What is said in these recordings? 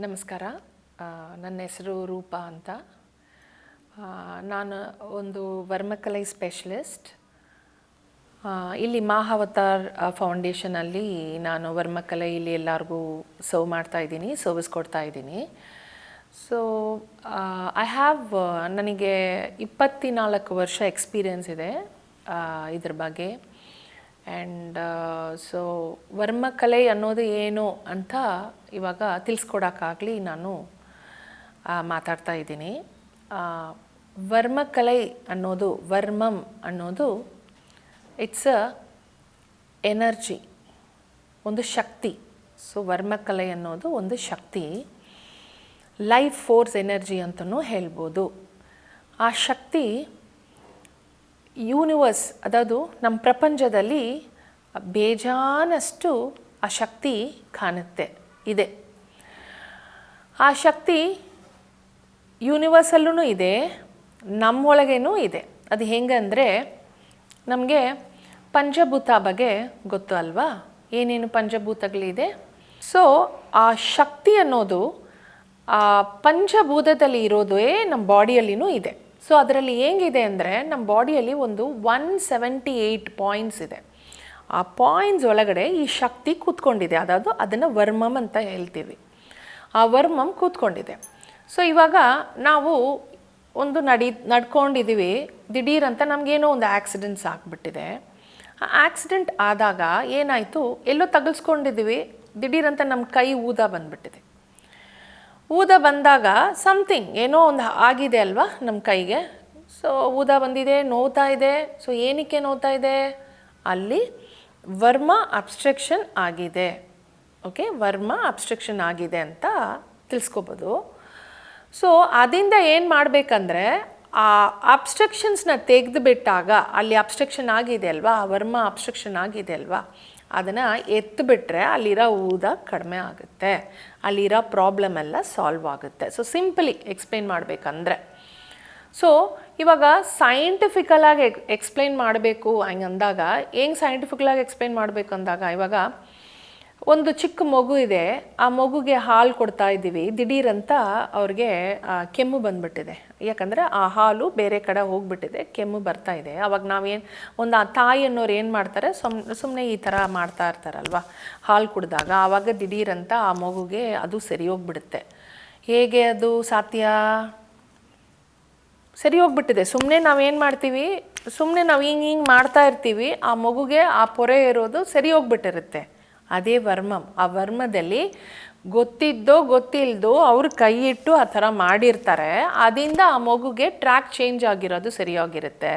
ನಮಸ್ಕಾರ. ನನ್ನ ಹೆಸರು ರೂಪಾ ಅಂತ. ನಾನು ಒಂದು ವರ್ಮಕಲೈ ಸ್ಪೆಷಲಿಸ್ಟ್. ಇಲ್ಲಿ ಮಾಹಾವತಾರ್ ಫೌಂಡೇಶನಲ್ಲಿ ನಾನು ವರ್ಮಕಲೈಲಿ ಎಲ್ಲರಿಗೂ ಸರ್ವಿಸ್ ಕೊಡ್ತಾ ಇದ್ದೀನಿ. ಸೊ ನನಗೆ 24 ವರ್ಷ ಎಕ್ಸ್ಪೀರಿಯನ್ಸ್ ಇದೆ ಇದ್ರ ಬಗ್ಗೆ. ಆ್ಯಂಡ್ ಸೊ ವರ್ಮಕಲೆ ಅನ್ನೋದು ಏನು ಅಂತ ಇವಾಗ ತಿಳಿಸ್ಕೊಡೋಕ್ಕಾಗಲಿ ನಾನು ಮಾತಾಡ್ತಾ ಇದ್ದೀನಿ. ವರ್ಮಕಲೆ ಅನ್ನೋದು, ವರ್ಮಂ ಅನ್ನೋದು ಇಟ್ಸ್ ಅ ಎನರ್ಜಿ, ಒಂದು ಶಕ್ತಿ. ಸೊ ವರ್ಮಕಲೆ ಅನ್ನೋದು ಒಂದು ಶಕ್ತಿ, ಲೈಫ್ ಫೋರ್ಸ್ ಎನರ್ಜಿ ಅಂತಲೂ ಹೇಳ್ಬೋದು. ಆ ಶಕ್ತಿ ಯೂನಿವರ್ಸ್, ಅದಾವುದು ನಮ್ಮ ಪ್ರಪಂಚದಲ್ಲಿ ಬೇಜಾನಷ್ಟು ಆ ಶಕ್ತಿ ಇದೆ. ಆ ಶಕ್ತಿ ಯೂನಿವರ್ಸಲ್ಲೂ ಇದೆ, ನಮ್ಮೊಳಗೇನೂ ಇದೆ. ಅದು ಹೆಂಗಂದರೆ, ನಮಗೆ ಪಂಚಭೂತ ಬಗ್ಗೆ ಗೊತ್ತು ಅಲ್ವಾ, ಏನೇನು ಪಂಚಭೂತಗಳಿದೆ. ಸೊ ಆ ಶಕ್ತಿ ಅನ್ನೋದು ಆ ಪಂಚಭೂತದಲ್ಲಿ ಇರೋದೇ ನಮ್ಮ ಬಾಡಿಯಲ್ಲಿನೂ ಇದೆ. ಸೊ ಅದರಲ್ಲಿ ಹೇಗಿದೆ ಅಂದರೆ, ನಮ್ಮ ಬಾಡಿಯಲ್ಲಿ ಒಂದು 178 ಪಾಯಿಂಟ್ಸ್ ಇದೆ. ಆ ಪಾಯಿಂಟ್ಸ್ ಒಳಗಡೆ ಈ ಶಕ್ತಿ ಕೂತ್ಕೊಂಡಿದೆ. ಅದಾವುದು ಅದನ್ನು ವರ್ಮಮ್ ಅಂತ ಹೇಳ್ತೀವಿ. ಆ ವರ್ಮಮ್ ಕೂತ್ಕೊಂಡಿದೆ. ಸೊ ಇವಾಗ ನಾವು ಒಂದು ನಡ್ಕೊಂಡಿದ್ದೀವಿ, ದಿಢೀರಂತ ನಮಗೇನೋ ಒಂದು ಆಕ್ಸಿಡೆಂಟ್ಸ್ ಆಗಿಬಿಟ್ಟಿದೆ. ಆ ಆಕ್ಸಿಡೆಂಟ್ ಆದಾಗ ಏನಾಯಿತು, ಎಲ್ಲೋ ತಗಲ್ಸ್ಕೊಂಡಿದ್ದೀವಿ, ದಿಢೀರಂತ ನಮ್ಮ ಕೈ ಬಂದುಬಿಟ್ಟಿದೆ. ಬಂದಾಗ ಸಮಥಿಂಗ್ ಏನೋ ಒಂದು ಆಗಿದೆ ಅಲ್ವಾ ನಮ್ಮ ಕೈಗೆ. ಸೊ ಬಂದಿದೆ, ನೋವ್ತಾ ಇದೆ. ಸೊ ಏನಕ್ಕೆ ನೋವ್ತಾ ಇದೆ? ಅಲ್ಲಿ ವರ್ಮ ಅಬ್ಸ್ಟ್ರಕ್ಷನ್ ಆಗಿದೆ. ಓಕೆ, ವರ್ಮ ಅಬ್ಸ್ಟ್ರಕ್ಷನ್ ಆಗಿದೆ ಅಂತ ತಿಳಿಸ್ಕೋಬೋದು. ಸೊ ಅದರಿಂದ ಏನು ಮಾಡಬೇಕಂದ್ರೆ, ಆ ಅಬ್ಸ್ಟ್ರಕ್ಷನ್ಸ್ನ ತೆಗೆದುಬಿಟ್ಟಾಗ, ಅಲ್ಲಿ ಅಬ್ಸ್ಟ್ರಕ್ಷನ್ ಆಗಿದೆ ಅಲ್ವಾ, ಆ ವರ್ಮ ಅಬ್ಸ್ಟ್ರಕ್ಷನ್ ಆಗಿದೆ ಅಲ್ವಾ, ಅದನ್ನು ಎತ್ತಿಬಿಟ್ರೆ ಅಲ್ಲಿರೋ ಕಡಿಮೆ ಆಗುತ್ತೆ, ಅಲ್ಲಿರೋ ಪ್ರಾಬ್ಲಮ್ ಎಲ್ಲ ಸಾಲ್ವ್ ಆಗುತ್ತೆ. ಸೊ ಸಿಂಪಲಿ ಎಕ್ಸ್ಪ್ಲೇನ್ ಮಾಡಬೇಕಂದ್ರೆ, ಸೊ ಇವಾಗ ಸೈಂಟಿಫಿಕಲಾಗಿ ಎಕ್ಸ್ಪ್ಲೇನ್ ಮಾಡಬೇಕು ಹಂಗಂದಾಗ, ಹೆಂಗೆ ಸೈಂಟಿಫಿಕಲಾಗಿ ಎಕ್ಸ್ಪ್ಲೇನ್ ಮಾಡಬೇಕು ಅಂದಾಗ, ಇವಾಗ ಒಂದು ಚಿಕ್ಕ ಮಗು ಇದೆ, ಆ ಮಗುಗೆ ಹಾಲು ಕೊಡ್ತಾ ಇದ್ದೀವಿ, ದಿಢೀರಂತ ಅವ್ರಿಗೆ ಕೆಮ್ಮು ಬಂದುಬಿಟ್ಟಿದೆ. ಯಾಕಂದರೆ ಆ ಹಾಲು ಬೇರೆ ಕಡೆ ಹೋಗಿಬಿಟ್ಟಿದೆ, ಕೆಮ್ಮು ಬರ್ತಾ ಇದೆ. ಅವಾಗ ನಾವೇನು, ಒಂದು ಆ ತಾಯಿಯನ್ನೋರು ಏನು ಮಾಡ್ತಾರೆ, ಸುಮ್ಮನೆ ಈ ಥರ ಮಾಡ್ತಾ ಇರ್ತಾರಲ್ವ ಹಾಲು ಕುಡಿದಾಗ. ಆವಾಗ ದಿಢೀರಂತ ಆ ಮಗುಗೆ ಅದು ಸರಿ ಹೋಗ್ಬಿಡುತ್ತೆ. ಹೇಗೆ ಅದು ಸಾಧ್ಯ? ಸರಿ ಹೋಗ್ಬಿಟ್ಟಿದೆ. ಸುಮ್ಮನೆ ನಾವೇನು ಮಾಡ್ತೀವಿ, ಸುಮ್ಮನೆ ನಾವು ಹಿಂಗೆ ಮಾಡ್ತಾ ಇರ್ತೀವಿ, ಆ ಮಗುಗೆ ಆ ಪೊರೆ ಇರೋದು ಸರಿ ಹೋಗ್ಬಿಟ್ಟಿರುತ್ತೆ. ಅದೇ ವರ್ಮಮ್. ಆ ವರ್ಮದಲ್ಲಿ ಗೊತ್ತಿದ್ದೋ ಗೊತ್ತಿಲ್ಲದೋ ಅವ್ರು ಕೈ ಇಟ್ಟು ಆ ಥರ ಮಾಡಿರ್ತಾರೆ. ಅದರಿಂದ ಆ ಮಗುಗೆ ಟ್ರ್ಯಾಕ್ ಚೇಂಜ್ ಆಗಿರೋದು ಸರಿಯಾಗಿರುತ್ತೆ.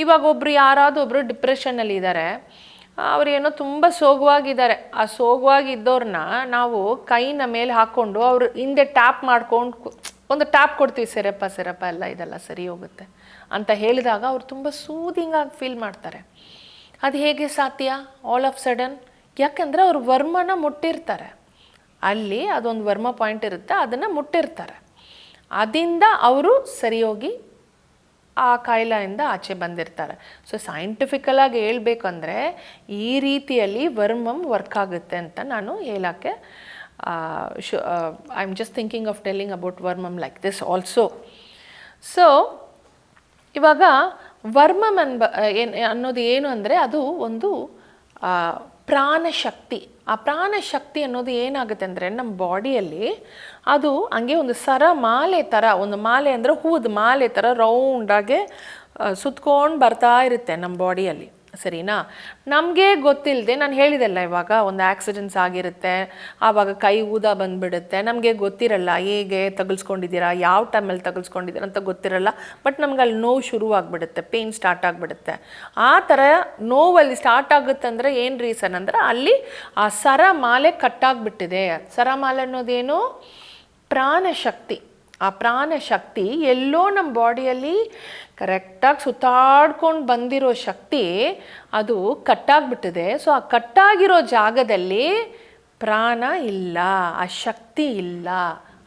ಇವಾಗ ಯಾರಾದರೂ ಡಿಪ್ರೆಷನಲ್ಲಿ ಇದ್ದಾರೆ, ಅವರೇನೋ ತುಂಬ ಸೋಗುವಾಗಿದ್ದಾರೆ. ಆ ಸೋಗುವಾಗಿದ್ದವ್ರನ್ನ ನಾವು ಕೈನ ಮೇಲೆ ಹಾಕ್ಕೊಂಡು ಅವ್ರು ಹಿಂದೆ ಟ್ಯಾಪ್ ಮಾಡ್ಕೊಂಡು ಒಂದು ಟ್ಯಾಪ್ ಕೊಡ್ತೀವಿ, ಸೆರಪ ಎಲ್ಲ ಇದೆಲ್ಲ ಸರಿ ಹೋಗುತ್ತೆ ಅಂತ ಹೇಳಿದಾಗ ಅವ್ರು ತುಂಬ ಸೂದಿಂಗಾಗಿ ಫೀಲ್ ಮಾಡ್ತಾರೆ. ಅದು ಹೇಗೆ ಸಾಧ್ಯ ಆಲ್ ಆಫ್ ಸಡನ್? ಯಾಕೆಂದರೆ ಅವರು ವರ್ಮನ ಮುಟ್ಟಿರ್ತಾರೆ. ಅಲ್ಲಿ ಅದೊಂದು ವರ್ಮ ಪಾಯಿಂಟ್ ಇರುತ್ತೆ, ಅದನ್ನು ಮುಟ್ಟಿರ್ತಾರೆ. ಅದರಿಂದ ಅವರು ಸರಿ ಹೋಗಿ ಆ ಕಾಯಿಲೆಯಿಂದ ಆಚೆ ಬಂದಿರ್ತಾರೆ. ಸೊ ಸೈಂಟಿಫಿಕಲಾಗಿ ಹೇಳ್ಬೇಕಂದ್ರೆ ಈ ರೀತಿಯಲ್ಲಿ ವರ್ಮಮ್ ವರ್ಕ್ ಆಗುತ್ತೆ ಅಂತ ನಾನು ಹೇಳೋಕ್ಕೆ I am just thinking of telling about varmam like this also. So ಇವಾಗ ವರ್ಮಮ್ ಅನ್ನೋದು ಏನು ಅಂದರೆ, ಅದು ಒಂದು ಪ್ರಾಣಶಕ್ತಿ. ಆ ಪ್ರಾಣಶಕ್ತಿ ಅನ್ನೋದು ಏನಾಗುತ್ತೆ ಅಂದರೆ, ನಮ್ಮ ಬಾಡಿಯಲ್ಲಿ ಅದು ಹಂಗೆ ಒಂದು ಸರಮಾಲೆ ಥರ, ಒಂದು ಮಾಲೆ ಅಂದರೆ ಹೂವದ ಮಾಲೆ ಥರ ರೌಂಡಾಗೆ ಸುತ್ಕೊಂಡು ಬರ್ತಾ ಇರುತ್ತೆ ನಮ್ಮ ಬಾಡಿಯಲ್ಲಿ, ಸರಿನಾ? ನಮಗೆ ಗೊತ್ತಿಲ್ಲದೆ, ನಾನು ಹೇಳಿದೆಲ್ಲ ಇವಾಗ ಒಂದು ಆಕ್ಸಿಡೆಂಟ್ಸ್ ಆಗಿರುತ್ತೆ, ಆವಾಗ ಕೈ ಬಂದುಬಿಡುತ್ತೆ, ನಮಗೆ ಗೊತ್ತಿರಲ್ಲ ಹೇಗೆ ತಗಲ್ಸ್ಕೊಂಡಿದ್ದೀರಾ, ಯಾವ ಟೈಮಲ್ಲಿ ತಗಲ್ಸ್ಕೊಂಡಿದ್ದೀರಾ ಅಂತ ಗೊತ್ತಿರಲ್ಲ. ಬಟ್ ನಮ್ಗೆ ಅಲ್ಲಿ ನೋವು ಶುರುವಾಗ್ಬಿಡುತ್ತೆ, ಪೇಯ್ನ್ ಸ್ಟಾರ್ಟ್ ಆಗಿಬಿಡುತ್ತೆ. ಆ ಥರ ನೋವಲ್ಲಿ ಸ್ಟಾರ್ಟ್ ಆಗುತ್ತೆ ಅಂದರೆ ಏನು ರೀಸನ್ ಅಂದರೆ, ಅಲ್ಲಿ ಆ ಸರಮಾಲೆ ಕಟ್ಟಾಗ್ಬಿಟ್ಟಿದೆ. ಸರಮಾಲೆ ಅನ್ನೋದೇನು? ಪ್ರಾಣಶಕ್ತಿ. ಆ ಪ್ರಾಣಶಕ್ತಿ ಎಲ್ಲೋ ನಮ್ಮ ಬಾಡಿಯಲ್ಲಿ ಕರೆಕ್ಟಾಗಿ ಸುತ್ತಾಡ್ಕೊಂಡು ಬಂದಿರೋ ಶಕ್ತಿ ಅದು ಕಟ್ಟಾಗ್ಬಿಟ್ಟಿದೆ. ಸೊ ಆ ಕಟ್ಟಾಗಿರೋ ಜಾಗದಲ್ಲಿ ಪ್ರಾಣ ಇಲ್ಲ, ಆ ಶಕ್ತಿ ಇಲ್ಲ,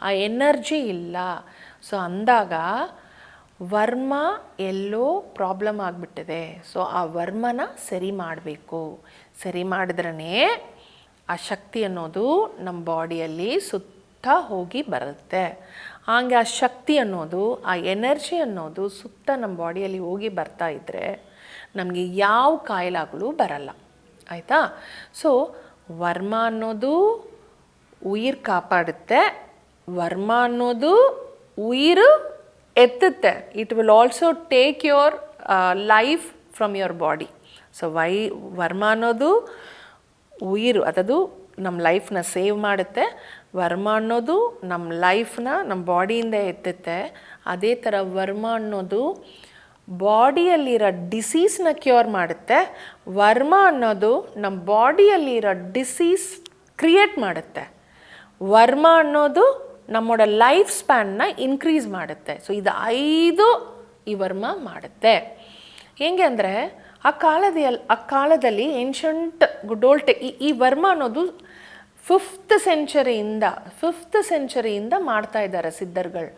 ಆ ಎನರ್ಜಿ ಇಲ್ಲ. ಸೊ ಅಂದಾಗ ವರ್ಮ ಎಲ್ಲೋ ಪ್ರಾಬ್ಲಮ್ ಆಗಿಬಿಟ್ಟಿದೆ. ಸೊ ಆ ವರ್ಮನ ಸರಿ ಮಾಡಬೇಕು. ಸರಿ ಮಾಡಿದ್ರೇ ಆ ಶಕ್ತಿ ಅನ್ನೋದು ನಮ್ಮ ಬಾಡಿಯಲ್ಲಿ ಹೋಗಿ ಬರುತ್ತೆ. ಹಾಗೆ ಆ ಶಕ್ತಿ ಅನ್ನೋದು, ಆ ಎನರ್ಜಿ ಅನ್ನೋದು ಸುತ್ತ ನಮ್ಮ ಬಾಡಿಯಲ್ಲಿ ಹೋಗಿ ಬರ್ತಾ ಇದ್ದರೆ ನಮಗೆ ಯಾವ ಕಾಯಿಲೆಗಳು ಬರಲ್ಲ. ಆಯಿತಾ? ಸೊ ವರ್ಮ ಅನ್ನೋದು ಉಯಿರು ಕಾಪಾಡುತ್ತೆ, ವರ್ಮ ಅನ್ನೋದು ಉಯಿರು ಎತ್ತುತ್ತೆ. It will also take your life from your body. So varma ಅನ್ನೋದು ಉಯಿರು, ಅದದು ನಮ್ಮ ಲೈಫ್ನ ಸೇವ್ ಮಾಡುತ್ತೆ. ವರ್ಮ ಅನ್ನೋದು ನಮ್ಮ ಲೈಫ್ನ ನಮ್ಮ ಬಾಡಿಯಿಂದ ಎತ್ತುತ್ತೆ. ಅದೇ ಥರ ವರ್ಮ ಅನ್ನೋದು ಬಾಡಿಯಲ್ಲಿರೋ ಡಿಸೀಸ್ನ ಕ್ಯೂರ್ ಮಾಡುತ್ತೆ. ವರ್ಮ ಅನ್ನೋದು ನಮ್ಮ ಬಾಡಿಯಲ್ಲಿರೋ ಡಿಸೀಸ್ ಕ್ರಿಯೇಟ್ ಮಾಡುತ್ತೆ. ವರ್ಮ ಅನ್ನೋದು ನಮ್ಮೋட ಲೈಫ್ ಸ್ಪ್ಯಾನ್ನ ಇನ್ಕ್ರೀಸ್ ಮಾಡುತ್ತೆ. ಸೊ ಇದು 5 ಈ ವರ್ಮ ಮಾಡುತ್ತೆ. ಹೇಗೆ ಅಂದರೆ ಆ ಕಾಲದಲ್ಲಿ ಏನ್ಷಂಟ್ ಗುಡ್ ಓಲ್ಡ್ ಈ ವರ್ಮ ಅನ್ನೋದು 5th ಸೆಂಚುರಿಯಿಂದ ಮಾಡ್ತಾ ಇದ್ದಾರೆ ಸಿದ್ಧರುಗಳು.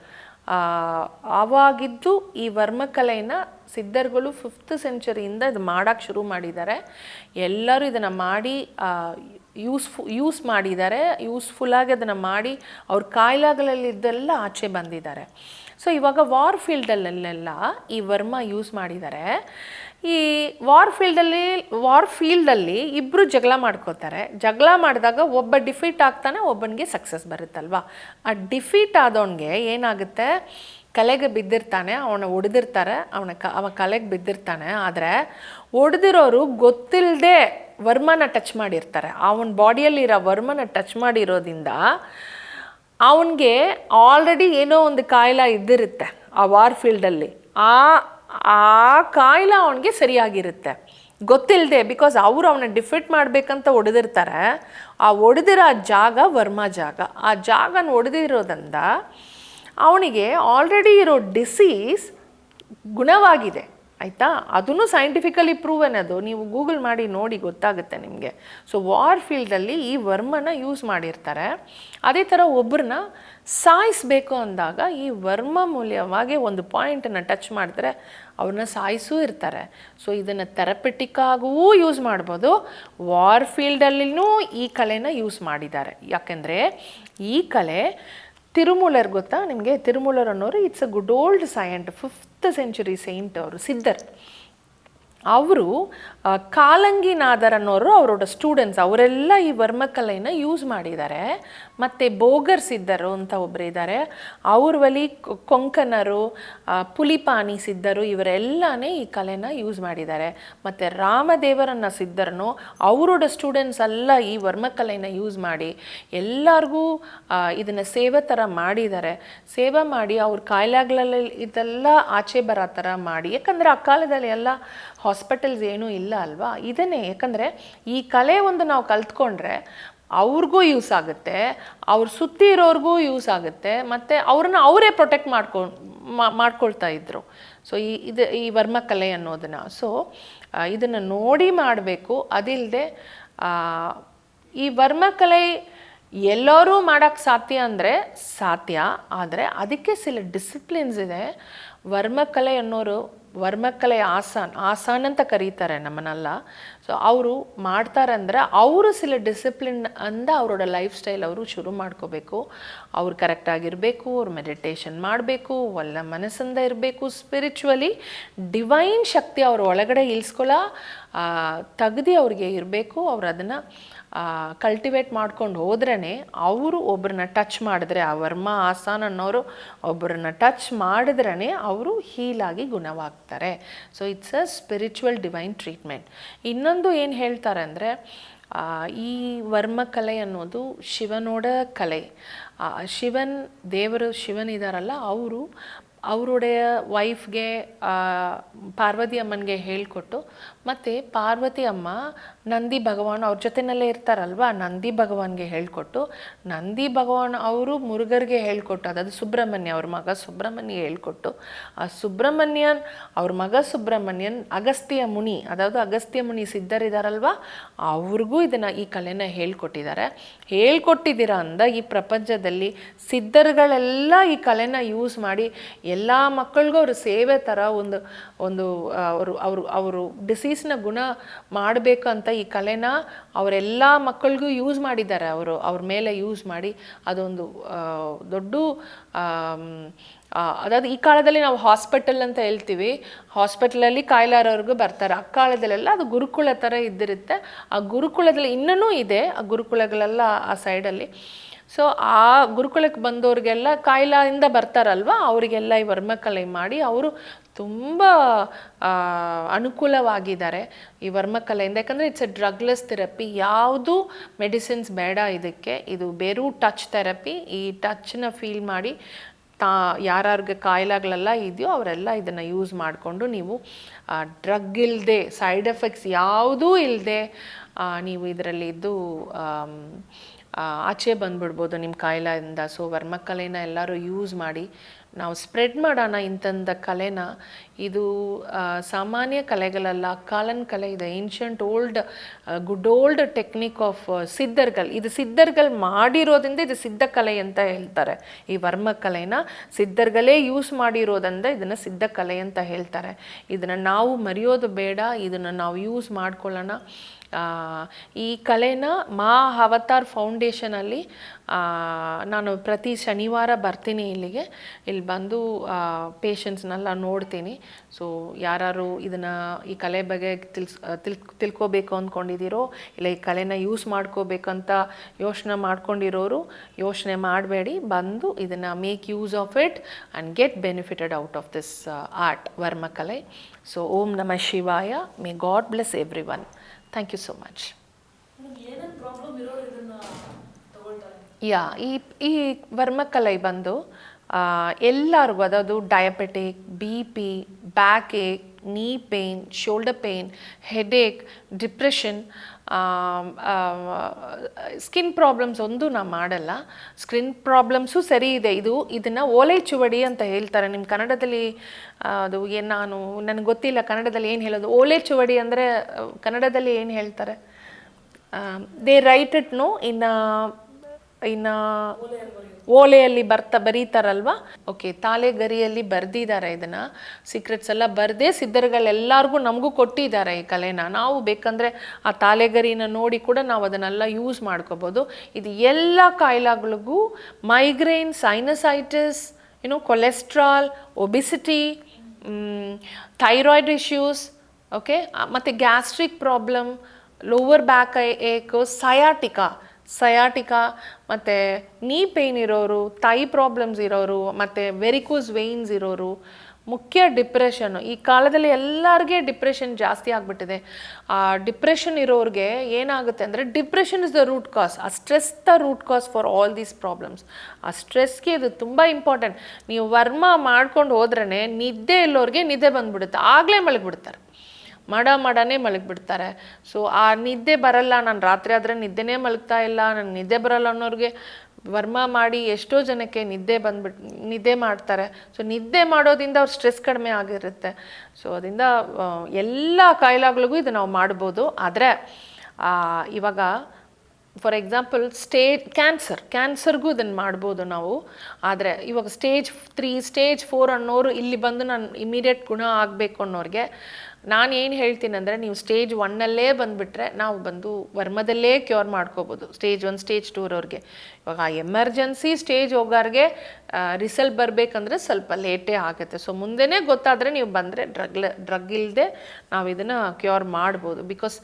ಆವಾಗಿದ್ದು ಈ ವರ್ಮಕಲೆಯನ್ನು ಸಿದ್ಧರುಗಳು 5th ಸೆಂಚುರಿಯಿಂದ ಇದು ಮಾಡೋಕ್ಕೆ ಶುರು ಮಾಡಿದ್ದಾರೆ. ಎಲ್ಲರೂ ಇದನ್ನು ಮಾಡಿ ಯೂಸ್ ಮಾಡಿದ್ದಾರೆ, ಯೂಸ್ಫುಲ್ಲಾಗಿ ಅದನ್ನು ಮಾಡಿ ಅವ್ರ ಕಾಯಿಲೆಗಳಲ್ಲಿದ್ದೆಲ್ಲ ಆಚೆ ಬಂದಿದ್ದಾರೆ. ಸೊ ಇವಾಗ ವಾರ್ ಫೀಲ್ಡಲ್ಲೆಲ್ಲ ಈ ವರ್ಮ ಯೂಸ್ ಮಾಡಿದ್ದಾರೆ. ಈ ವಾರ್ ಫೀಲ್ಡಲ್ಲಿ ಇಬ್ಬರು ಜಗಳ ಮಾಡ್ಕೋತಾರೆ. ಜಗಳ ಮಾಡಿದಾಗ ಒಬ್ಬ ಡಿಫೀಟ್ ಆಗ್ತಾನೆ, ಒಬ್ಬನಿಗೆ ಸಕ್ಸಸ್ ಬರುತ್ತಲ್ವ. ಆ ಡಿಫೀಟ್ ಆದವನಿಗೆ ಏನಾಗುತ್ತೆ, ಕಲೆಗೆ ಬಿದ್ದಿರ್ತಾನೆ, ಅವನ ಹೊಡೆದಿರ್ತಾರೆ, ಅವ ಕಲೆಗೆ ಬಿದ್ದಿರ್ತಾನೆ. ಆದರೆ ಹೊಡೆದಿರೋರು ಗೊತ್ತಿಲ್ಲದೆ ವರ್ಮನ ಟಚ್ ಮಾಡಿರ್ತಾರೆ. ಅವನ ಬಾಡಿಯಲ್ಲಿರೋ ವರ್ಮನ ಟಚ್ ಮಾಡಿರೋದ್ರಿಂದ ಅವನಿಗೆ ಆಲ್ರೆಡಿ ಏನೋ ಒಂದು ಕಾಯಿಲೆ ಇದ್ದಿರುತ್ತೆ ಆ ವಾರ್ ಫೀಲ್ಡಲ್ಲಿ. ಆ ಕಾಯಿಲೆ ಅವನಿಗೆ ಸರಿಯಾಗಿರುತ್ತೆ ಗೊತ್ತಿಲ್ಲದೆ. ಬಿಕಾಸ್ ಅವರು ಅವನ ಡಿಫೀಟ್ ಮಾಡಬೇಕಂತ ಹೊಡೆದಿರ್ತಾರೆ. ಆ ಹೊಡೆದಿರೋ ಜಾಗ ವರ್ಮ ಜಾಗ. ಆ ಜಾಗನ ಹೊಡೆದಿರೋದ್ರಿಂದ ಅವನಿಗೆ ಆಲ್ರೆಡಿ ಇರೋ ಡಿಸೀಸ್ ಗುಣವಾಗಿದೆ. ಆಯಿತಾ? ಅದನ್ನು ಸೈಂಟಿಫಿಕಲಿ ಪ್ರೂವನ್. ಅದು ನೀವು ಗೂಗಲ್ ಮಾಡಿ ನೋಡಿ ಗೊತ್ತಾಗುತ್ತೆ ನಿಮಗೆ. ಸೊ ವಾರ್ ಫೀಲ್ಡಲ್ಲಿ ಈ ವರ್ಮನ ಯೂಸ್ ಮಾಡಿರ್ತಾರೆ. ಅದೇ ಥರ ಒಬ್ಬರನ್ನ ಸಾಯಿಸಬೇಕು ಅಂದಾಗ ಈ ವರ್ಮ ಮೂಲವಾಗಿ ಒಂದು ಪಾಯಿಂಟನ್ನು ಟಚ್ ಮಾಡಿದ್ರೆ ಅವ್ರನ್ನ ಸಾಯಿಸೂ ಇರ್ತಾರೆ. ಸೊ ಇದನ್ನು ಥೆರಪಿಟಿಕ್ಕಾಗೂ ಯೂಸ್ ಮಾಡ್ಬೋದು. ವಾರ್ ಫೀಲ್ಡಲ್ಲಿನೂ ಈ ಕಲೆನ ಯೂಸ್ ಮಾಡಿದ್ದಾರೆ. ಯಾಕೆಂದರೆ ಈ ಕಲೆ ತಿರುಮೂಲರ್ ಗೊತ್ತಾ ನಿಮಗೆ? ತಿರುಮೂಲರ್ ಅನ್ನೋರು it's a good old Saint, 5th century Saint. ಅವರು ಸಿದ್ಧರು. ಅವರು ಕಾಲಂಗಿನಾದರ್ ಅನ್ನೋರು ಅವರೋட ಸ್ಟೂಡೆಂಟ್ಸ್. ಅವರೆಲ್ಲ ಈ ವರ್ಮಕಲೆನ ಯೂಸ್ ಮಾಡಿದ್ದಾರೆ. ಮತ್ತು ಬೋಗರ್ ಸಿದ್ಧರು ಅಂತ ಒಬ್ಬರು ಇದ್ದಾರೆ. ಅವ್ರ ಬಳಿ ಕೊಂಕಣರು, ಪುಲಿಪಾನಿ ಸಿದ್ಧರು, ಇವರೆಲ್ಲನೇ ಈ ಕಲೆನ ಯೂಸ್ ಮಾಡಿದ್ದಾರೆ. ಮತ್ತು ರಾಮದೇವರನ್ನ ಸಿದ್ಧರನ್ನು ಅವರೋಡ ಸ್ಟೂಡೆಂಟ್ಸ್ ಎಲ್ಲ ಈ ವರ್ಮಕಲೆನ ಯೂಸ್ ಮಾಡಿ ಎಲ್ಲರಿಗೂ ಇದನ್ನು ಸೇವೆ ಥರ ಮಾಡಿದ್ದಾರೆ. ಸೇವೆ ಮಾಡಿ ಅವ್ರ ಕಾಯಿಲೆಗಳಲ್ಲಿ ಇದೆಲ್ಲ ಆಚೆ ಬರೋ ಥರ ಮಾಡಿ. ಯಾಕಂದರೆ ಆ ಕಾಲದಲ್ಲಿ ಎಲ್ಲ ಹಾಸ್ಪಿಟಲ್ಸ್ ಏನೂ ಇಲ್ಲ ಅಲ್ವಾ. ಇದನ್ನೇ ಯಾಕಂದರೆ ಈ ಕಲೆ ಒಂದು ನಾವು ಕಲ್ತ್ಕೊಂಡ್ರೆ ಅವ್ರಿಗೂ ಯೂಸ್ ಆಗುತ್ತೆ, ಅವ್ರ ಸುತ್ತಿ ಇರೋರಿಗೂ ಯೂಸ್ ಆಗುತ್ತೆ, ಮತ್ತು ಅವ್ರನ್ನ ಅವರೇ ಪ್ರೊಟೆಕ್ಟ್ ಮಾಡ್ಕೊಳ್ತಾ ಇದ್ರು. ಸೊ ಈ ವರ್ಮಕಲೆ ಅನ್ನೋದನ್ನು ಇದನ್ನು ನೋಡಿ ಮಾಡಬೇಕು. ಅದಿಲ್ಲದೆ ಈ ವರ್ಮಕಲೆ ಎಲ್ಲರೂ ಮಾಡೋಕ್ಕೆ ಸಾಧ್ಯ ಅಂದರೆ ಸಾಧ್ಯ, ಆದರೆ ಅದಕ್ಕೆ ಸಿಲ ಡಿಸಿಪ್ಲಿನ್ಸ್ ಇದೆ. ವರ್ಮಕಲೆ ಅನ್ನೋರು ವರ್ಮಕಲೆ ಆಸಾನ್ ಅಂತ ಕರೀತಾರೆ ನಮ್ಮನ್ನೆಲ್ಲ. ಸೊ ಅವರು ಮಾಡ್ತಾರೆ ಅಂದರೆ ಅವರು ಸಿಲ ಡಿಸಿಪ್ಲಿನ್ ಅಂದ ಅವರೋட ಲೈಫ್ ಸ್ಟೈಲ್ ಅವರು ಶುರು ಮಾಡ್ಕೋಬೇಕು. ಅವ್ರು ಕರೆಕ್ಟಾಗಿರಬೇಕು, ಅವ್ರು ಮೆಡಿಟೇಷನ್ ಮಾಡಬೇಕು, ಒಳ್ಳೆ ಮನಸ್ಸಿಂದ ಇರಬೇಕು, ಸ್ಪಿರಿಚುವಲಿ ಡಿವೈನ್ ಶಕ್ತಿ ಅವ್ರ ಒಳಗಡೆ ತೆಗ್ದು ಅವ್ರಿಗೆ ಇರಬೇಕು. ಅವ್ರು ಅದನ್ನು ಕಲ್ಟಿವೇಟ್ ಮಾಡ್ಕೊಂಡು ಹೋದ್ರೇ ಅವರು ಒಬ್ಬರನ್ನ ಟಚ್ ಮಾಡಿದ್ರೆ, ಆ ವರ್ಮ ಆಸಾನ್ ಅನ್ನೋರು ಒಬ್ಬರನ್ನ ಟಚ್ ಮಾಡಿದ್ರೇ ಅವರು ಹೀಲಾಗಿ ಗುಣವಾಗ್ತಾರೆ. So it's a spiritual divine treatment. ಇನ್ನೊಂದು ಏನು ಹೇಳ್ತಾರೆ ಅಂದರೆ, ಈ ವರ್ಮಕಲೆ ಅನ್ನೋದು ಶಿವನೋಡ ಕಲೆ. ದೇವರು ಶಿವನಿದಾರಲ್ಲ, ಅವರುடைய ವೈಫ್ಗೆ ಪಾರ್ವತಿ ಅಮ್ಮನಿಗೆ ಹೇಳಿಕೊಟ್ಟು, ಮತ್ತು ಪಾರ್ವತಿ ಅಮ್ಮ ನಂದಿ ಭಗವಾನ್ ಅವ್ರ ಜೊತೆಯಲ್ಲೇ ಇರ್ತಾರಲ್ವ, ನಂದಿ ಭಗವಾನ್ಗೆ ಹೇಳಿಕೊಟ್ಟು, ನಂದಿ ಭಗವಾನ್ ಅವರು ಮುರುಗರ್ಗೆ ಹೇಳಿಕೊಟ್ಟು, ಅದು ಸುಬ್ರಹ್ಮಣ್ಯ ಅವ್ರ ಮಗ ಸುಬ್ರಹ್ಮಣ್ಯ ಹೇಳಿಕೊಟ್ಟು, ಆ ಸುಬ್ರಹ್ಮಣ್ಯನ್ ಅವ್ರ ಮಗ ಸುಬ್ರಹ್ಮಣ್ಯನ್ ಅಗಸ್ತ್ಯ ಮುನಿ ಸಿದ್ಧರಿದಾರಲ್ವ, ಅವ್ರಿಗೂ ಈ ಕಲೆನ ಹೇಳ್ಕೊಟ್ಟಿದ್ದೀರಾ ಅಂದ ಈ ಪ್ರಪಂಚದಲ್ಲಿ ಸಿದ್ಧರುಗಳೆಲ್ಲ ಈ ಕಲೆನ ಯೂಸ್ ಮಾಡಿ ಎಲ್ಲ ಮಕ್ಕಳಿಗೂ ಅವರು ಸೇವೆ ಥರ ಒಂದು ಒಂದು ಅವರು ಡಿಸೀಸ್ನ ಗುಣ ಮಾಡಬೇಕಂತ ಈ ಕಲೆನ ಅವರೆಲ್ಲ ಮಕ್ಕಳಿಗೂ ಯೂಸ್ ಮಾಡಿದ್ದಾರೆ. ಅವ್ರ ಮೇಲೆ ಯೂಸ್ ಮಾಡಿ ಅದೊಂದು ದೊಡ್ಡ ಅದಾದ ಈ ಕಾಲದಲ್ಲಿ ನಾವು ಹಾಸ್ಪಿಟಲ್ ಅಂತ ಹೇಳ್ತೀವಿ, ಹಾಸ್ಪಿಟಲಲ್ಲಿ ಕಾಯಿಲಾರವ್ರಿಗೂ ಬರ್ತಾರೆ. ಆ ಕಾಲದಲ್ಲೆಲ್ಲ ಅದು ಗುರುಕುಲ ಥರ ಇದ್ದಿರುತ್ತೆ. ಆ ಗುರುಕುಲದಲ್ಲಿ ಇನ್ನೂ ಇದೆ ಆ ಗುರುಕುಲಗಳೆಲ್ಲ ಆ ಸೈಡಲ್ಲಿ. ಸೊ ಆ ಗುರುಕುಲಕ್ಕೆ ಬಂದವ್ರಿಗೆಲ್ಲ ಕಾಯಿಲೆಯಿಂದ ಬರ್ತಾರಲ್ವ, ಅವರಿಗೆಲ್ಲ ಈ ವರ್ಮಕಲೆ ಮಾಡಿ ಅವರು ತುಂಬ ಅನುಕೂಲವಾಗಿದ್ದಾರೆ ಈ ವರ್ಮಕಲೆಯಿಂದ. ಯಾಕಂದರೆ ಇಟ್ಸ್ ಎ ಡ್ರಗ್ಲೆಸ್ ಥೆರಪಿ, ಯಾವುದು ಮೆಡಿಸಿನ್ಸ್ ಬೇಡ ಇದಕ್ಕೆ. ಇದು ಬೇರೂ ಟಚ್ ಥೆರಪಿ. ಈ ಟಚ್ನ ಫೀಲ್ ಮಾಡಿ ಯಾರ್ಯಾರಿಗೆ ಕಾಯಿಲೆಗಳೆಲ್ಲ ಇದೆಯೋ ಅವರೆಲ್ಲ ಇದನ್ನು ಯೂಸ್ ಮಾಡಿಕೊಂಡು ನೀವು ಡ್ರಗ್ ಇಲ್ಲದೆ, ಸೈಡ್ ಎಫೆಕ್ಟ್ಸ್ ಯಾವುದೂ ಇಲ್ಲದೆ ನೀವು ಇದರಲ್ಲಿ ಇದ್ದು ಆಚೆ ಬಂದುಬಿಡ್ಬೋದು ನಿಮ್ಮ ಕಾಯಿಲೆಯಿಂದ. ಸೊ ವರ್ಮಕಲೆನ ಎಲ್ಲರೂ ಯೂಸ್ ಮಾಡಿ ನಾವು ಸ್ಪ್ರೆಡ್ ಮಾಡೋಣ ಇಂಥಂಥ ಕಲೆನ. ಇದು ಸಾಮಾನ್ಯ ಕಲೆಗಳಲ್ಲ, ಕಾಲನ್ ಕಲೆ ಇದೆ. Ancient good old technique of ಸಿದ್ಧರ್ಗಳು. ಇದು ಸಿದ್ಧರ್ಗಳು ಮಾಡಿರೋದ್ರಿಂದ ಇದು ಸಿದ್ಧ ಕಲೆ ಅಂತ ಹೇಳ್ತಾರೆ. ಈ ವರ್ಮಕಲೆನ ಸಿದ್ಧರ್ಗಳೇ ಯೂಸ್ ಮಾಡಿರೋದ್ರಿಂದ ಇದನ್ನು ಸಿದ್ಧ ಕಲೆ ಅಂತ ಹೇಳ್ತಾರೆ. ಇದನ್ನು ನಾವು ಮರೆಯೋದು ಬೇಡ, ಇದನ್ನು ನಾವು ಯೂಸ್ ಮಾಡ್ಕೊಳ್ಳೋಣ. ಈ ಕಲೆನ ಮಾ ಅವತಾರ್ ಫೌಂಡೇಶನಲ್ಲಿ ನಾನು ಪ್ರತಿ ಶನಿವಾರ ಬರ್ತೀನಿ ಇಲ್ಲಿಗೆ. ಇಲ್ಲಿ ಬಂದು ಪೇಷಂಟ್ಸ್ನೆಲ್ಲ ನೋಡ್ತೀನಿ. ಸೊ ಯಾರು ಈ ಕಲೆ ಬಗ್ಗೆ ತಿಳ್ಕೋಬೇಕು ಅಂದ್ಕೊಂಡಿದ್ದೀರೋ, ಇಲ್ಲ ಈ ಕಲೆನ ಯೂಸ್ ಮಾಡ್ಕೋಬೇಕಂತ ಯೋಚನೆ ಮಾಡ್ಕೊಂಡಿರೋರು ಯೋಚನೆ ಮಾಡಬೇಡಿ, ಬಂದು ಇದನ್ನು make use of it and get benefited out of this art ವರ್ಮಕಲೆ. ಸೊ ಓಂ ನಮಃ ಶಿವಾಯ. May God bless everyone. Thank you so much. ಈ ವರ್ಮಕಲೆ ಬಂದು ಎಲ್ಲರಿಗೂ, ಅದಾವುದು diabetic, BP, back ache, knee pain, shoulder pain, headache, depression, skin problems ಒಂದು ನಾವು ಮಾಡಲ್ಲ. ಸ್ಕಿನ್ ಪ್ರಾಬ್ಲಮ್ಸು ಸರಿ ಇದೆ. ಇದನ್ನು ಓಲೆ ಚುವಡಿ ಅಂತ ಹೇಳ್ತಾರೆ. ನಿಮ್ಮ ಕನ್ನಡದಲ್ಲಿ ಅದು ನನಗೆ ಗೊತ್ತಿಲ್ಲ ಕನ್ನಡದಲ್ಲಿ ಏನು ಹೇಳೋದು. ಓಲೆ ಚುವಡಿ ಅಂದರೆ ಕನ್ನಡದಲ್ಲಿ ಏನು ಹೇಳ್ತಾರೆ? ದೇ ರೈಟ್ ಇಟ್ ಇನ್ನು ಓಲೆಯಲ್ಲಿ ಬರೀತಾರಲ್ವ. ಓಕೆ, ತಾಳೆಗರಿಯಲ್ಲಿ ಬರೆದಿದ್ದಾರೆ. ಇದನ್ನು ಸೀಕ್ರೆಟ್ಸ್ ಎಲ್ಲ ಬರೆದೇ ಸಿದ್ಧರುಗಳೆಲ್ಲರಿಗೂ ನಮಗೂ ಕೊಟ್ಟಿದ್ದಾರೆ ಈ ಕಲೆನ. ನಾವು ಬೇಕಂದರೆ ಆ ತಾಳೆಗರಿನ ನೋಡಿ ಕೂಡ ನಾವು ಅದನ್ನೆಲ್ಲ ಯೂಸ್ ಮಾಡ್ಕೋಬೋದು. ಇದು ಎಲ್ಲ ಕಾಯಿಲೆಗಳಿಗೂ, migraine, sinusitis, cholesterol, obesity, thyroid issues, okay, ಮತ್ತು gastric problem, lower back ache, sciatica ಮತ್ತು ನೀ ಪೇಯ್ನ್ ಇರೋರು, ಥೈ ಪ್ರಾಬ್ಲಮ್ಸ್ ಇರೋರು, ಮತ್ತು ವೆರಿಕೋಸ್ ವೇಯ್ನ್ಸ್ ಇರೋರು, ಮುಖ್ಯ ಡಿಪ್ರೆಷನ್ನು. ಈ ಕಾಲದಲ್ಲಿ ಎಲ್ಲರಿಗೆ ಡಿಪ್ರೆಷನ್ ಜಾಸ್ತಿ ಆಗಿಬಿಟ್ಟಿದೆ. ಆ ಡಿಪ್ರೆಷನ್ ಇರೋರಿಗೆ ಏನಾಗುತ್ತೆ ಅಂದರೆ, depression is the root cause. ಆ stress the root cause for all these problems. ಆ ಸ್ಟ್ರೆಸ್ಗೆ ಇದು ತುಂಬ ಇಂಪಾರ್ಟೆಂಟ್. ನೀವು ವರ್ಮ ಮಾಡ್ಕೊಂಡು ಹೋದ್ರೇ ನಿದ್ದೆ ಇಲ್ಲೋರಿಗೆ ನಿದ್ದೆ ಬಂದುಬಿಡುತ್ತೆ, ಆಗಲೇ ಮಲಗಿಬಿಡ್ತಾರೆ, ಮಾಡನೇ ಮಲಗಿಬಿಡ್ತಾರೆ. ಸೊ ಆ ನಿದ್ದೆ ಬರಲ್ಲ, ನಾನು ರಾತ್ರಿ ಆದರೆ ನಿದ್ದೆನೇ ಮಲಗ್ತಾ ಇಲ್ಲ, ನನಗೆ ನಿದ್ದೆ ಬರಲ್ಲ ಅನ್ನೋರಿಗೆ ವರ್ಮ ಮಾಡಿ ಎಷ್ಟೋ ಜನಕ್ಕೆ ನಿದ್ದೆ ಮಾಡ್ತಾರೆ. ಸೊ ನಿದ್ದೆ ಮಾಡೋದ್ರಿಂದ ಅವ್ರ ಸ್ಟ್ರೆಸ್ ಕಡಿಮೆ ಆಗಿರುತ್ತೆ. ಸೊ ಅದರಿಂದ ಎಲ್ಲ ಕಾಯಿಲೆಗಳಿಗೂ ಇದು ನಾವು ಮಾಡ್ಬೋದು. ಆದರೆ ಇವಾಗ ಫಾರ್ ಎಕ್ಸಾಂಪಲ್ ಕ್ಯಾನ್ಸರ್ಗೂ ಇದನ್ನು ಮಾಡ್ಬೋದು ನಾವು. ಆದರೆ ಇವಾಗ ಸ್ಟೇಜ್ 3, ಸ್ಟೇಜ್ 4 ಅನ್ನೋರು ಇಲ್ಲಿ ಬಂದು ನಾನು ಇಮಿಡಿಯೇಟ್ ಗುಣ ಆಗಬೇಕು ಅನ್ನೋರಿಗೆ ನಾನು ಏನು ಹೇಳ್ತೀನಿ ಅಂದರೆ, ನೀವು ಸ್ಟೇಜ್ 1 ಬಂದುಬಿಟ್ರೆ ನಾವು ಬಂದು ವರ್ಮದಲ್ಲೇ ಕ್ಯೂರ್ ಮಾಡ್ಕೋಬೋದು. ಸ್ಟೇಜ್ 1, ಸ್ಟೇಜ್ 2 ಅವ್ರಿಗೆ. ಇವಾಗ ಎಮರ್ಜೆನ್ಸಿ ಸ್ಟೇಜ್ ಹೋಗೋರಿಗೆ ರಿಸಲ್ಟ್ ಬರಬೇಕಂದ್ರೆ ಸ್ವಲ್ಪ ಲೇಟೇ ಆಗುತ್ತೆ. ಸೊ ಮುಂದೆನೇ ಗೊತ್ತಾದರೆ ನೀವು ಬಂದರೆ ಡ್ರಗ್ ಇಲ್ಲದೆ ನಾವು ಇದನ್ನು ಕ್ಯೂರ್ ಮಾಡ್ಬೋದು. ಬಿಕಾಸ್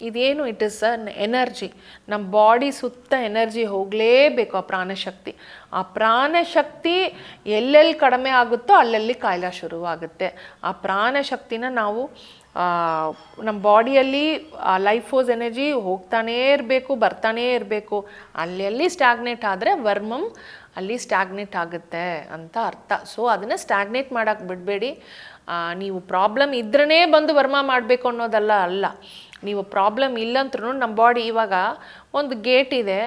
ಇದೇನು ಇಟ್ ಇಸ್ ಅನ್ ಎನರ್ಜಿ. ನಮ್ಮ ಬಾಡಿ ಸುತ್ತ ಎನರ್ಜಿ ಹೋಗಲೇಬೇಕು, ಆ ಪ್ರಾಣಶಕ್ತಿ. ಆ ಪ್ರಾಣಶಕ್ತಿ ಎಲ್ಲೆಲ್ಲಿ ಕಡಿಮೆ ಆಗುತ್ತೋ ಅಲ್ಲಲ್ಲಿ ಕಾಯಿಲೆ ಶುರುವಾಗುತ್ತೆ. ಆ ಪ್ರಾಣಶಕ್ತಿನ ನಾವು ನಮ್ಮ ಬಾಡಿಯಲ್ಲಿ ಲೈಫ್ ಫೋರ್ಸ್ ಎನರ್ಜಿ ಹೋಗ್ತಾನೇ ಇರಬೇಕು, ಬರ್ತಾನೇ ಇರಬೇಕು. ಅಲ್ಲಿ ಸ್ಟ್ಯಾಗ್ನೇಟ್ ಆದರೆ ವರ್ಮಮ್ ಅಲ್ಲಿ ಸ್ಟ್ಯಾಗ್ನೇಟ್ ಆಗುತ್ತೆ ಅಂತ ಅರ್ಥ. ಸೊ ಅದನ್ನು ಸ್ಟ್ಯಾಗ್ನೇಟ್ ಮಾಡೋಕ್ಕೆ ಬಿಡಬೇಡಿ. ನೀವು ಪ್ರಾಬ್ಲಮ್ ಇದ್ರೇ ಬಂದು ವರ್ಮ ಮಾಡಬೇಕು ಅನ್ನೋದಲ್ಲ. ನೀವು ಪ್ರಾಬ್ಲಮ್ ಇಲ್ಲಂದ್ರೂ ನಮ್ಮ ಬಾಡಿ, ಇವಾಗ ಒಂದು ಗೇಟ್ ಇದೆ,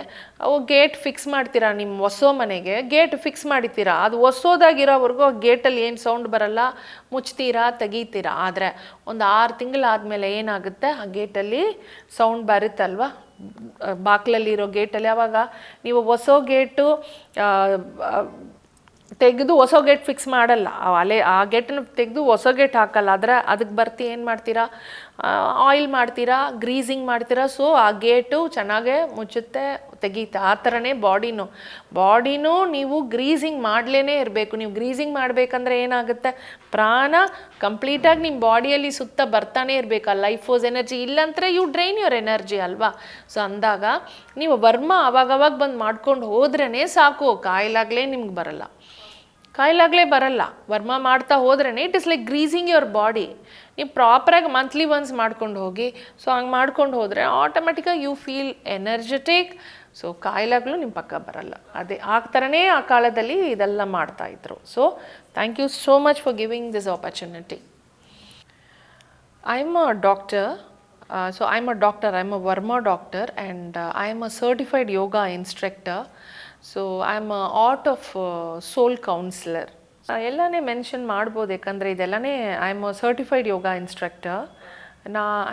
ಗೇಟ್ ಫಿಕ್ಸ್ ಮಾಡ್ತೀರಾ, ನಿಮ್ಮ ಹೊಸೋ ಮನೆಗೆ ಗೇಟ್ ಫಿಕ್ಸ್ ಮಾಡಿತೀರಾ, ಅದು ಹೊಸೋದಾಗಿರೋವರೆಗೂ ಗೇಟಲ್ಲಿ ಏನು ಸೌಂಡ್ ಬರಲ್ಲ, ಮುಚ್ತೀರಾ, ತೆಗೀತೀರಾ. ಆದರೆ ಒಂದು 6 ತಿಂಗಳಾದಮೇಲೆ ಏನಾಗುತ್ತೆ, ಆ ಗೇಟಲ್ಲಿ ಸೌಂಡ್ ಬರುತ್ತಲ್ವ, ಬಾಕ್ಲಲ್ಲಿರೋ ಗೇಟಲ್ಲಿ. ಆವಾಗ ನೀವು ಹೊಸೋ ಗೇಟು ತೆಗೆದು ಹೊಸ ಗೇಟ್ ಫಿಕ್ಸ್ ಮಾಡಲ್ಲ, ಆ ಗೇಟನ್ನು ತೆಗೆದು ಹೊಸ ಗೇಟ್ ಹಾಕಲ್ಲ. ಅದಕ್ಕೆ ಬರ್ತಿ ಏನು ಮಾಡ್ತೀರಾ, ಆಯಿಲ್ ಮಾಡ್ತೀರಾ, ಗ್ರೀಸಿಂಗ್ ಮಾಡ್ತೀರಾ. ಸೊ ಆ ಗೇಟು ಚೆನ್ನಾಗೇ ಮುಚ್ಚುತ್ತೆ, ತೆಗೀತೆ. ಆ ಥರನೇ ಬಾಡಿನೂ ನೀವು ಗ್ರೀಸಿಂಗ್ ಮಾಡಲೇ ಇರಬೇಕು. ನೀವು ಗ್ರೀಸಿಂಗ್ ಮಾಡಬೇಕಂದ್ರೆ ಏನಾಗುತ್ತೆ, ಪ್ರಾಣ ಕಂಪ್ಲೀಟಾಗಿ ನಿಮ್ಮ ಬಾಡಿಯಲ್ಲಿ ಸುತ್ತ ಬರ್ತಾನೆ ಇರಬೇಕು. ಆ ಲೈಫ್ ಫೋರ್ಸ್ ಎನರ್ಜಿ. ಇಲ್ಲಾಂದರೆ ಯು ಡ್ರೈನ್ ಯುವರ್ ಎನರ್ಜಿ ಅಲ್ವಾ. ಸೊ ಅಂದಾಗ ನೀವು ವರ್ಮ ಅವಾಗವಾಗ ಬಂದು ಮಾಡ್ಕೊಂಡು ಹೋದ್ರೇ ಸಾಕು, ಕಾಯಿಲಾಗಲೇ ನಿಮ್ಗೆ ಬರಲ್ಲ. ವರ್ಮ ಮಾಡ್ತಾ ಹೋದ್ರೇ it is like greasing your body. ನೀವು ಪ್ರಾಪರಾಗಿ ಮಂತ್ಲಿ ಒನ್ಸ್ ಮಾಡ್ಕೊಂಡು ಹೋಗಿ. ಸೊ ಹಂಗೆ ಮಾಡ್ಕೊಂಡು ಹೋದರೆ ಆಟೋಮೆಟಿಕಾಗಿ ಯು ಫೀಲ್ ಎನರ್ಜೆಟಿಕ್. ಸೊ ಕಾಯಿಲೆಗಳು ನಿಮ್ಮ ಪಕ್ಕ ಬರಲ್ಲ. ಅದೇ ಆ ಥರನೇ ಆ ಕಾಲದಲ್ಲಿ ಇದೆಲ್ಲ ಮಾಡ್ತಾಯಿದ್ರು. So thank you so much for giving this opportunity. I am a doctor. I'm a Verma doctor, and I am a certified yoga instructor. So I am a art of soul counselor. ಎಲ್ಲನೇ mention ಮಾಡ್ಬೋದು, ಯಾಕಂದರೆ ಇದೆಲ್ಲನೇ I am a certified yoga instructor.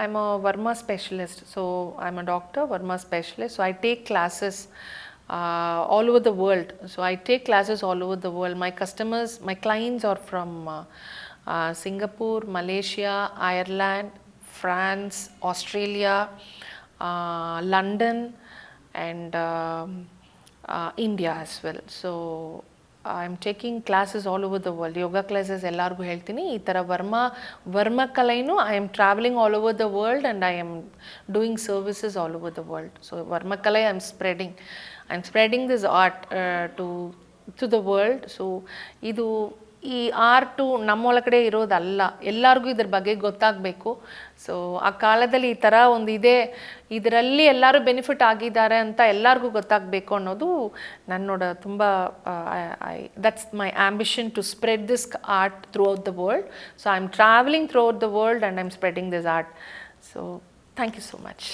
I am a varma specialist. So I am a doctor, varma specialist. So I take classes all over the world. So I take classes all over the world. My clients are from Singapore, Malaysia, Ireland, France, Australia, London, and India as well. So I'm taking classes all over the world. Yoga classes ಎಲ್ಲರಿಗೂ ಹೇಳ್ತೀನಿ. ಈ ಥರ Varma ಕಲೆನೂ I am traveling all over the world and I am doing services all over the world. So Varma ಕಲೆ I'm spreading this art to the world. So ಈ art ನಮ್ಮೊಳಗಡೆ ಇರೋದಲ್ಲ, ಎಲ್ಲರಿಗೂ ಇದ್ರ ಬಗ್ಗೆ ಗೊತ್ತಾಗಬೇಕು. ಸೊ ಆ ಕಾಲದಲ್ಲಿ ಈ ಥರ ಒಂದು ಇದರಲ್ಲಿ ಎಲ್ಲರೂ ಬೆನಿಫಿಟ್ ಆಗಿದ್ದಾರೆ ಅಂತ ಎಲ್ಲರಿಗೂ ಗೊತ್ತಾಗಬೇಕು ಅನ್ನೋದು ನನ್ನೋಡ ತುಂಬ that's my ambition to spread this art throughout the world. So I am travelling throughout the world and I am spreading this art. So thank you so much.